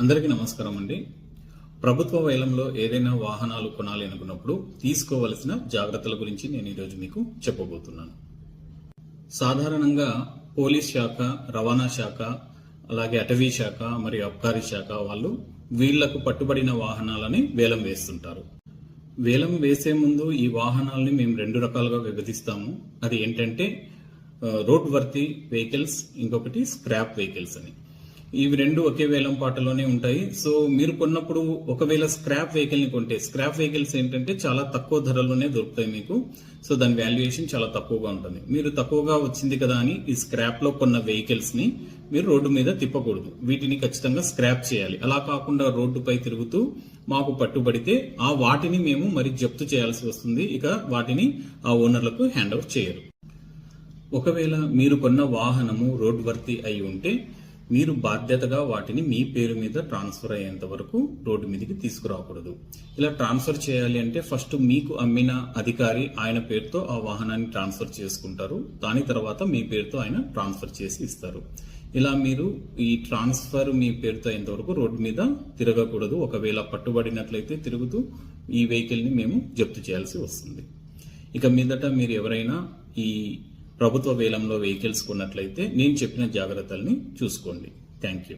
అందరికీ నమస్కారం అండి. ప్రభుత్వ వేలంలో ఏదైనా వాహనాలు కొనాలి అనుకున్నప్పుడు తీసుకోవలసిన జాగ్రత్తల గురించి నేను ఈరోజు మీకు చెప్పబోతున్నాను. సాధారణంగా పోలీస్ శాఖ, రవాణా శాఖ, అలాగే అటవీ శాఖ మరియు అబ్కారీ శాఖ వాళ్ళు వీళ్లకు పట్టుబడిన వాహనాలని వేలం వేస్తుంటారు. వేలం వేసే ముందు ఈ వాహనాలని మేము రెండు రకాలుగా విభజిస్తాము. అది ఏంటంటే రోడ్ వర్తీ వెహికల్స్, ఇంకొకటి స్క్రాప్ వెహికల్స్ అని. ఇవి రెండు ఒకే వేలం పాటలోనే ఉంటాయి. సో మీరు కొన్నప్పుడు ఒకవేళ స్క్రాప్ వెహికల్ ని కొంటే, స్క్రాప్ వెహికల్స్ ఏంటంటే చాలా తక్కువ ధరలోనే దొరుకుతాయి మీకు. సో దాని వాల్యుయేషన్ చాలా తక్కువగా ఉంటుంది. మీరు తక్కువగా వచ్చింది కదా అని ఈ స్క్రాప్ లో కొన్న వెహికల్స్ ని మీరు రోడ్డు మీద తిప్పకూడదు. వీటిని ఖచ్చితంగా స్క్రాప్ చేయాలి. అలా కాకుండా రోడ్డుపై తిరుగుతూ మాకు పట్టుబడితే వాటిని మేము మరి జప్తు చేయాల్సి వస్తుంది. ఇక వాటిని ఆ ఓనర్లకు హ్యాండ్ ఓవర్ చేయరు. ఒకవేళ మీరు కొన్న వాహనము రోడ్ వర్తీ అయి ఉంటే మీరు బాధ్యతగా వాటిని మీ పేరు మీద ట్రాన్స్ఫర్ అయ్యేంత వరకు రోడ్డు మీదకి తీసుకురాకూడదు. ఇలా ట్రాన్స్ఫర్ చేయాలి అంటే ఫస్ట్ మీకు అమ్మిన అధికారి ఆయన పేరుతో ఆ వాహనాన్ని ట్రాన్స్ఫర్ చేసుకుంటారు. దాని తర్వాత మీ పేరుతో ఆయన ట్రాన్స్ఫర్ చేసి ఇస్తారు. ఇలా మీరు ఈ ట్రాన్స్ఫర్ మీ పేరుతో అయ్యేంత వరకు రోడ్డు మీద తిరగకూడదు. ఒకవేళ పట్టుబడినట్లయితే తిరుగుతూ ఈ వెహికల్ ని మేము జప్తు చేయాల్సి వస్తుంది. ఇక మీదట మీరు ఎవరైనా ఈ ప్రభుత్వ వేలంలో వెహికల్స్ కొన్నట్లయితే నేను చెప్పిన జాగ్రత్తల్ని చూసుకోండి. Thank you.